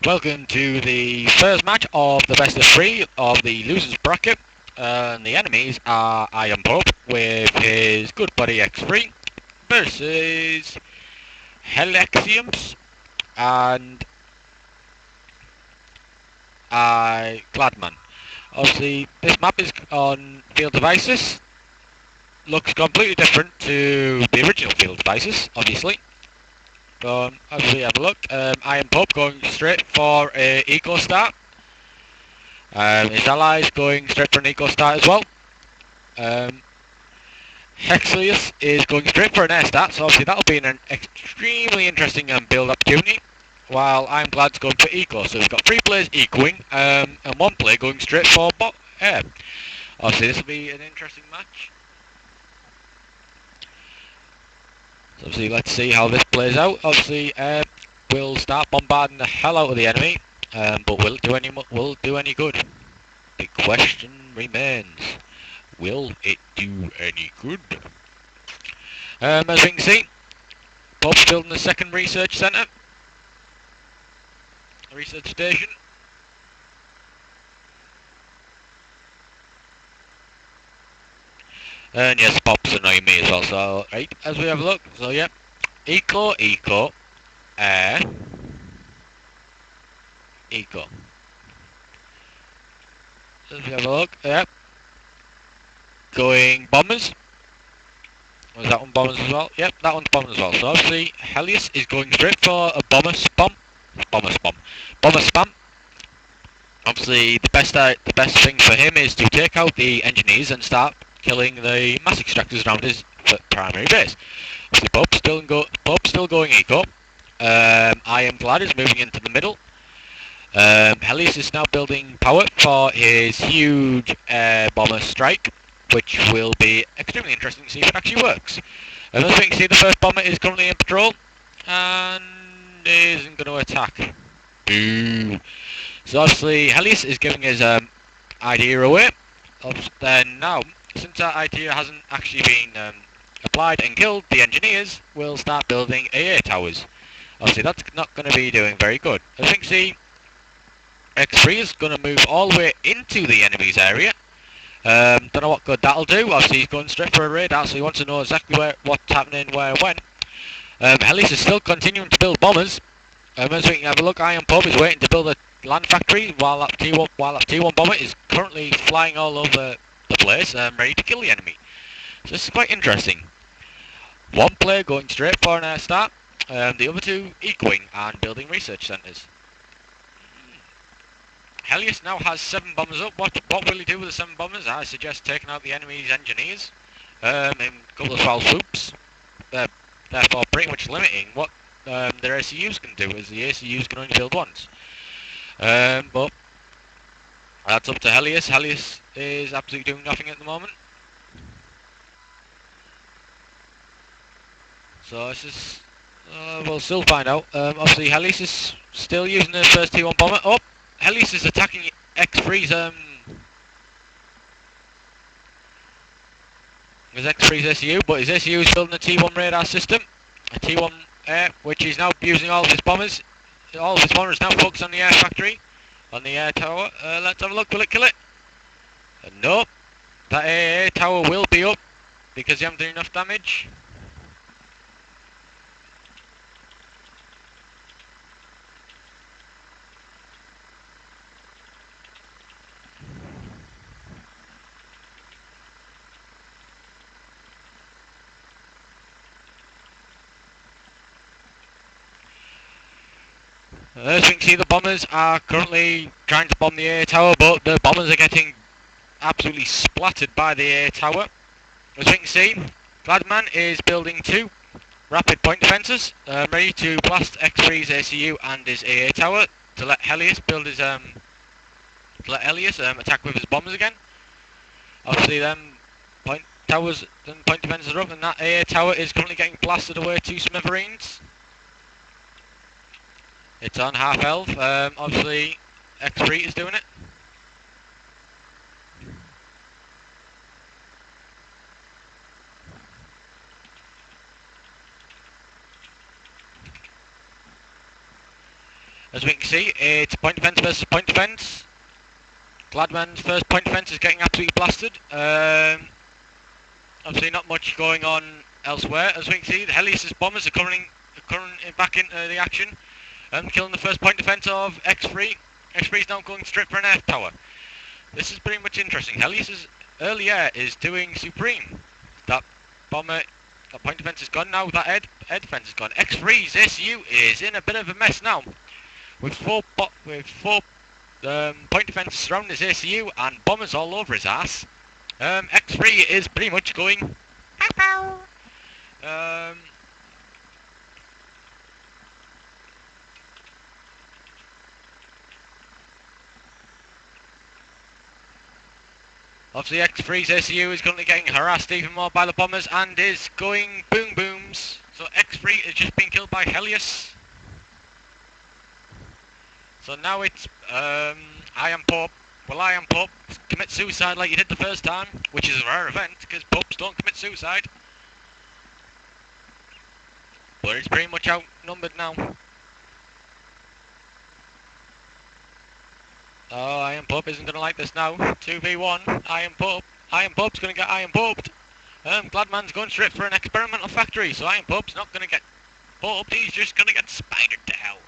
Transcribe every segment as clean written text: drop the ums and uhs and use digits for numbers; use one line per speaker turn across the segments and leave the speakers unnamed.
Welcome to the first match of the best of three of the losers bracket. And the enemies are Iron Pope with his good buddy X3 versus Hellexarus and Gladman. Obviously, this map is on field devices. Looks completely different to the original field devices, obviously. As we have a look, Iron Pope going straight for a eco start. His allies going straight for an eco start as well. Hexlius is going straight for an air start, so obviously that'll be an extremely interesting build opportunity. While I'm Glad's going for eco, so we've got 3 players ecoing and 1 player going straight for air. Obviously this will be an interesting match. So obviously let's see how this plays out. Obviously we'll start bombarding the hell out of the enemy, but will it do any good? The question remains. Will it do any good? As we can see, Pope's building the second research centre. Research station. And yes, Pop's annoying me as well. So, right, as we have a look. So, yeah. Eco, air, eco. As we have a look, yep. Going bombers. Was that one bombers as well? Yep, that one's bombers as well. So obviously, Helios is going straight for a bomber spam. Bomber spam. Obviously, the best thing for him is to take out the engineers and start killing the mass extractors around his primary base. Obviously, Pope's still going eco. I am glad is moving into the middle. Helios is now building power for his huge bomber strike, which will be extremely interesting to see if it actually works. As we can see, the first bomber is currently in patrol and isn't going to attack. Boo. So obviously Helios is giving his idea away. Then now, since that idea hasn't actually been applied and killed, the engineers will start building AA towers. Obviously that's not going to be doing very good. As you can see, X3 is going to move all the way into the enemy's area. Don't know what good that'll do. Obviously he's going straight for a radar, so he wants to know exactly what's happening, where, and when. Helios is still continuing to build bombers. As we can have a look, Iron Pope is waiting to build a land factory while that T1 bomber is currently flying all over the place, ready to kill the enemy. So this is quite interesting. 1 player going straight for an air start, the other 2 ecoing and building research centres. Helios now has 7 bombers up. What will he do with the 7 bombers? I suggest taking out the enemy's engineers in a couple of foul swoops. Therefore pretty much limiting what their ACUs can do, as the ACUs can only build once. But that's up to Helios. Helios is absolutely doing nothing at the moment. So this is... we'll still find out. Obviously Helios is still using the first T1 bomber. Oh! Helios is attacking X3's X3's ACU, but his ACU is building a T1 radar system, a T1 air, which is now using all of his bombers. All of his bombers now focused on the air factory, on the air tower. Let's have a look. Will it kill it? No. That air tower will be up because you haven't done enough damage. As we can see, the bombers are currently trying to bomb the air tower, but the bombers are getting absolutely splattered by the air tower. As we can see, Gladman is building 2 rapid point defences, ready to blast X3's ACU and his AA tower to let Helios build his attack with his bombers again. Obviously, them point defences are up, and that AA tower is currently getting blasted away to smithereens. It's on half health. Obviously, X3 is doing it. As we can see, it's point defence versus point defence. Gladman's first point defence is getting absolutely blasted. Obviously not much going on elsewhere. As we can see, the Hellexarus bombers are currently back into the action and killing the first point defence of X3. X3 is now going straight for an air tower. This is pretty much interesting. Hellexarus early air is doing supreme. That bomber, that point defence is gone now. That air defence is gone. X3's ACU is in a bit of a mess now. With four point defence surrounding his ACU and bombers all over his ass. X3 is pretty much going. Obviously X3's ACU is currently getting harassed even more by the bombers and is going boom booms. So X3 is just being killed by Hellexarus. So now it's I am Pope. Will I am Pope commit suicide like you did the first time, which is a rare event because Popes don't commit suicide. But it's pretty much outnumbered now. Oh, I am Pope isn't going to like this now. 2v1, I am Pope. I am Pope's going to get I am Poped. Gladman's going straight for an experimental factory, so I am Pope's not going to get Poped, he's just going to get spidered to hell.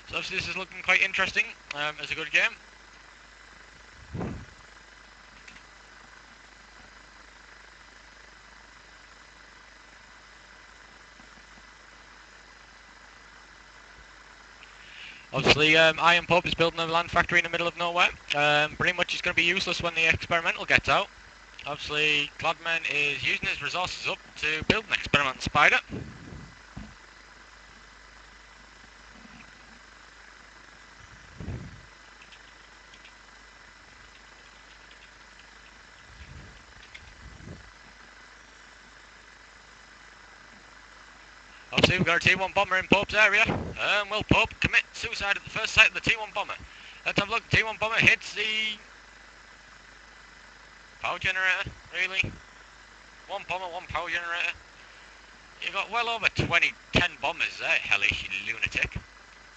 So obviously this is looking quite interesting, as a good game. Obviously, Iron Pope is building a land factory in the middle of nowhere. Pretty much it's going to be useless when the experimental gets out. Obviously, Clodman is using his resources up to build an experimental spider. Obviously, we've got a T1 bomber in Pope's area. Will Pope commit suicide at the first sight of the T1 bomber? Let's have a look. T1 bomber hits the power generator, really? One bomber, one power generator. You got well over 10 bombers there, hellish, you lunatic.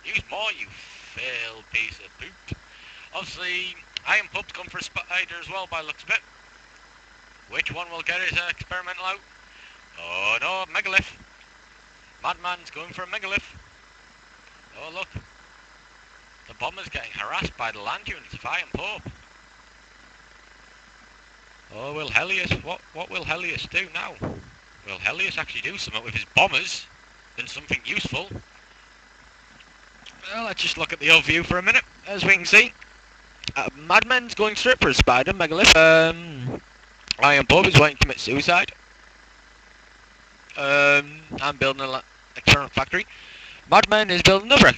Use more, you failed piece of poop. Obviously, Iron Pope's gone for a spider as well by the looks of it. Which one will get his experimental out? Oh no, megalith. Madman's going for a megalith. Oh look. The bomber's getting harassed by the land units of Iron Pope. Oh, will Hellexarus, what will Hellexarus do now? Will Hellexarus actually do something with his bombers? Than something useful? Well, let's just look at the overview for a minute. As we can see, Madman's going straight for a spider, megalith. Iron Pope is wanting to commit suicide. I'm building an experimental factory. Madman is building another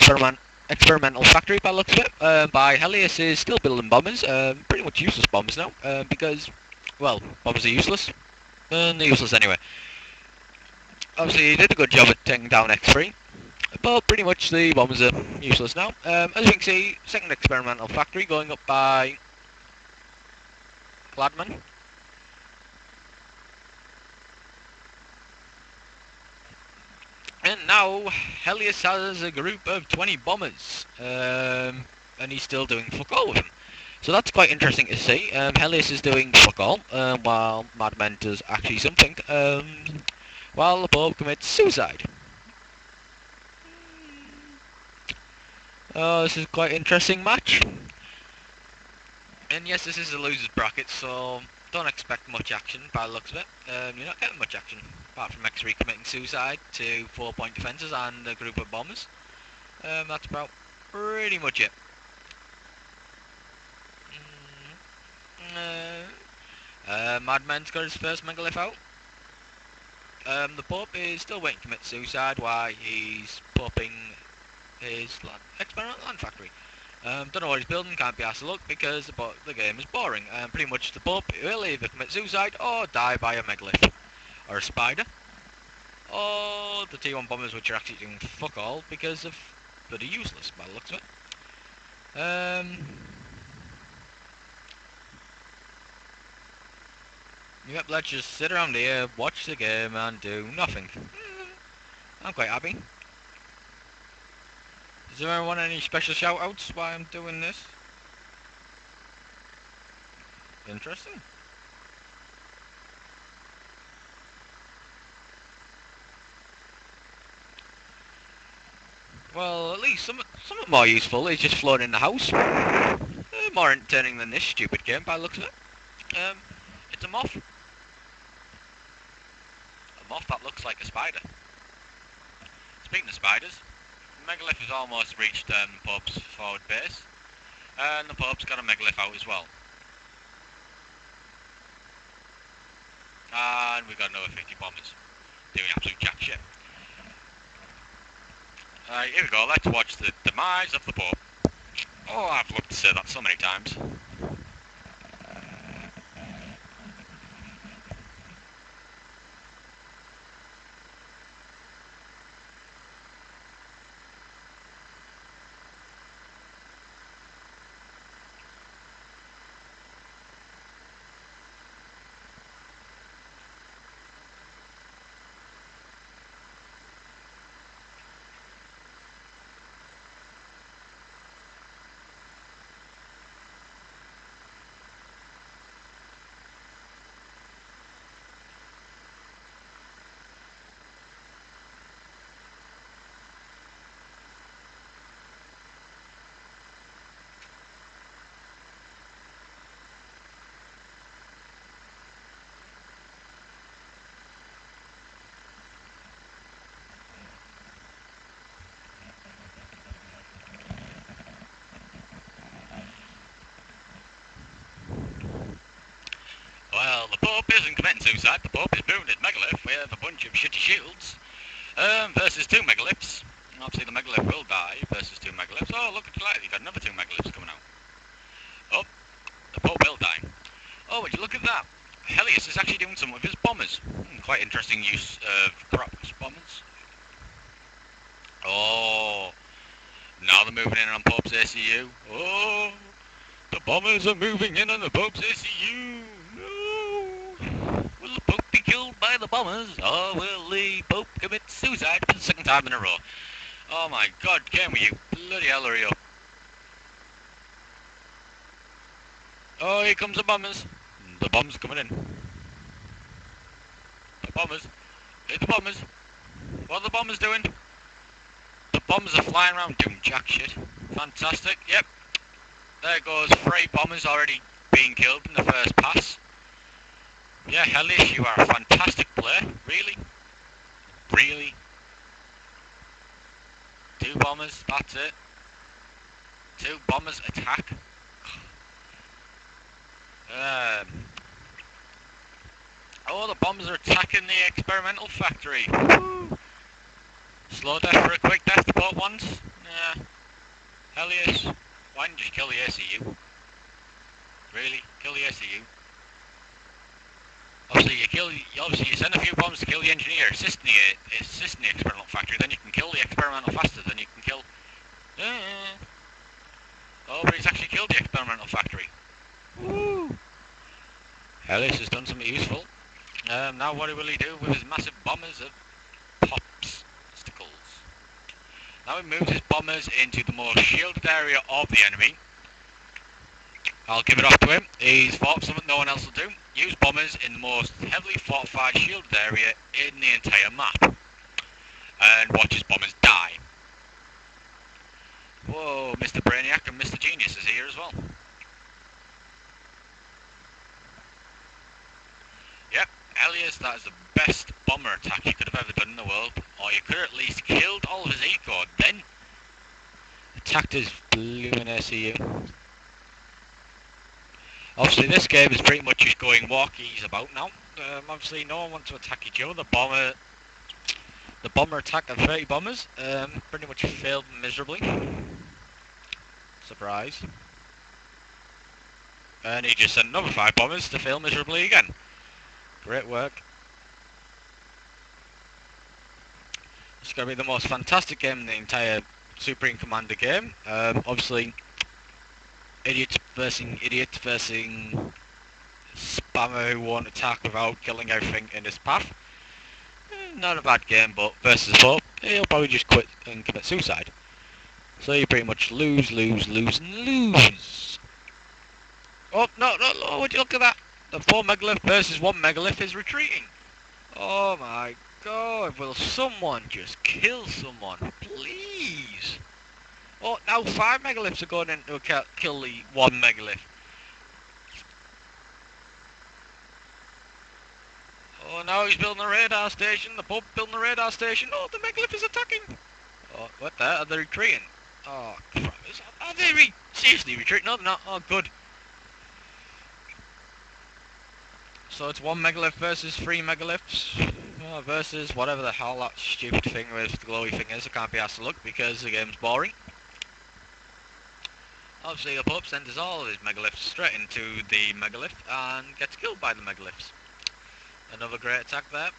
experimental factory by the looks of it. By Hellexarus is still building bombers. Pretty much useless bombers now, because, well, bombers are useless. And they're useless anyway. Obviously, he did a good job at taking down X3. But pretty much the bombers are useless now. As you can see, second experimental factory going up by Gladman. And now Hellexarus has a group of 20 bombers, and he's still doing fuck all with them. So that's quite interesting to see. Hellexarus is doing fuck all, while Madman does actually something, while the Pope commits suicide. Oh, this is quite an interesting match. And yes, this is a loser's bracket, so don't expect much action by the looks of it. You're not getting much action, apart from X3 committing suicide to 4-point defences and a group of bombers. That's about pretty much it. Madman's got his first megalith out. The Pope is still waiting to commit suicide while he's popping his experimental land factory. Don't know what he's building, can't be asked to look because the game is boring. Pretty much the Pope will either commit suicide or die by a megalith. Or a spider. Or the T1 bombers, which are actually doing fuck all because of bloody useless by the looks of it. Yep, let's just sit around here, watch the game and do nothing. I'm quite happy. This
Does anyone want any special shout-outs while I'm doing this? Interesting.
Well, at least something more useful is just floating in the house. More entertaining than this stupid game by the looks of it. It's a moth. A moth that looks like a spider. Speaking of spiders, the megalith has almost reached Pope's forward base. And the Pope's got a megalith out as well. And we've got another 50 bombers doing absolute jack shit. Here we go, let's watch the demise of the Pope. Oh, I've loved to say that so many times. Well, the Pope isn't committing suicide, the Pope is building his megalith with a bunch of shitty shields. Versus 2 megaliths. Obviously the megalith will die versus 2 megaliths. Oh, look at that, you've got another 2 megaliths coming out. Oh, the Pope will die. Oh, would you look at that? Helios is actually doing some of his bombers. Quite interesting use of crops bombers. Oh, now they're moving in on Pope's ACU. Oh, the bombers are moving in on the Pope's ACU. No. Will the Pope be killed by the bombers, or will the Pope commit suicide for the 2nd time in a row? Oh my god, game, will you bloody hell hurry up. Oh, here comes the bombers. The bombs coming in. The bombers. Hey, the bombers. What are the bombers doing? The bombers are flying around doing jack shit. Fantastic. Yep. There goes 3 bombers already being killed in the first pass. Yeah, Hellish, you are a fantastic player. Really? Really? 2 bombers, that's it. 2 bombers attack. Oh, the bombers are attacking the experimental factory. Woo. Slow death for a quick death to both ones. Yeah. Helios, why didn't you just kill the ACU? Really? Kill the ACU? Obviously you send a few bombs to kill the engineer assisting the experimental factory, then you can kill the experimental faster than you can kill... Oh, but he's actually killed the experimental factory. Woo! Helios has done something useful. Now what will he do with his massive bombers of popsicles? Now he moves his bombers into the most shielded area of the enemy. I'll give it off to him. He's fought something no one else will do. Use bombers in the most heavily fortified shielded area in the entire map. And watch his bombers die. Whoa, Mr. Brainiac and Mr. Genius is here as well. Yep, Elias, that is the best bomber attack you could have ever done in the world. Or you could have at least killed all of his eco, then attacked his blooming ACU. Obviously this game is pretty much just going walkies about now. Obviously no one wants to attack each other. The bomber attack of 30 bombers pretty much failed miserably. Surprise. And he just sent another 5 bombers to fail miserably again. Great work. It's going to be the most fantastic game in the entire Supreme Commander game. Obviously, idiot versus spammer who won't attack without killing everything in his path. Not a bad game, but versus Pope, he'll probably just quit and commit suicide. So you pretty much lose, lose, lose, and lose. Oh, no, no, no, would you look at that? The 4 megalith versus 1 megalith is retreating. Oh my god, will someone just kill someone? Please. Oh, now 5 megaliths are going in to kill the 1 megalith. Oh, now he's building a radar station. The pub building a radar station. Oh, the megalith is attacking. Oh, what the? Are they retreating? Oh, crap. Are they seriously retreating? No, they're not. Oh, good. So it's 1 megalith versus 3 megaliths. Versus whatever the hell that stupid thing with the glowy thing is. I can't be asked to look because the game's boring. Obviously the pub sends all of his megaliths straight into the megalith and gets killed by the megaliths. Another great attack there.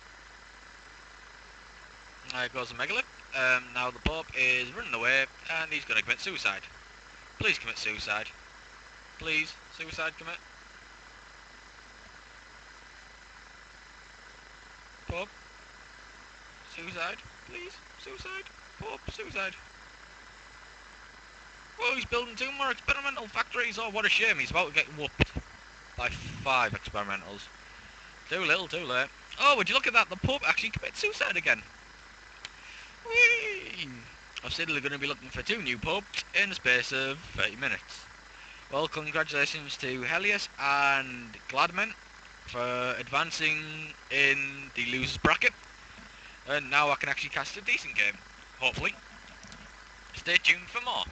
There goes the megalith. Now the Pope is running away and he's going to commit suicide. Please commit suicide. Please, suicide commit. Pope, suicide. Please, suicide. Pope, suicide. Whoa, he's building 2 more experimental factories. Oh, what a shame. He's about to get whooped by 5 experimentals. Too little, too late. Oh, would you look at that? The Pope actually commits suicide again. Whee! I'm still going to be looking for 2 new popes in the space of 30 minutes. Well, congratulations to Helios and Gladman for advancing in the losers bracket. And now I can actually cast a decent game, hopefully. Stay tuned for more.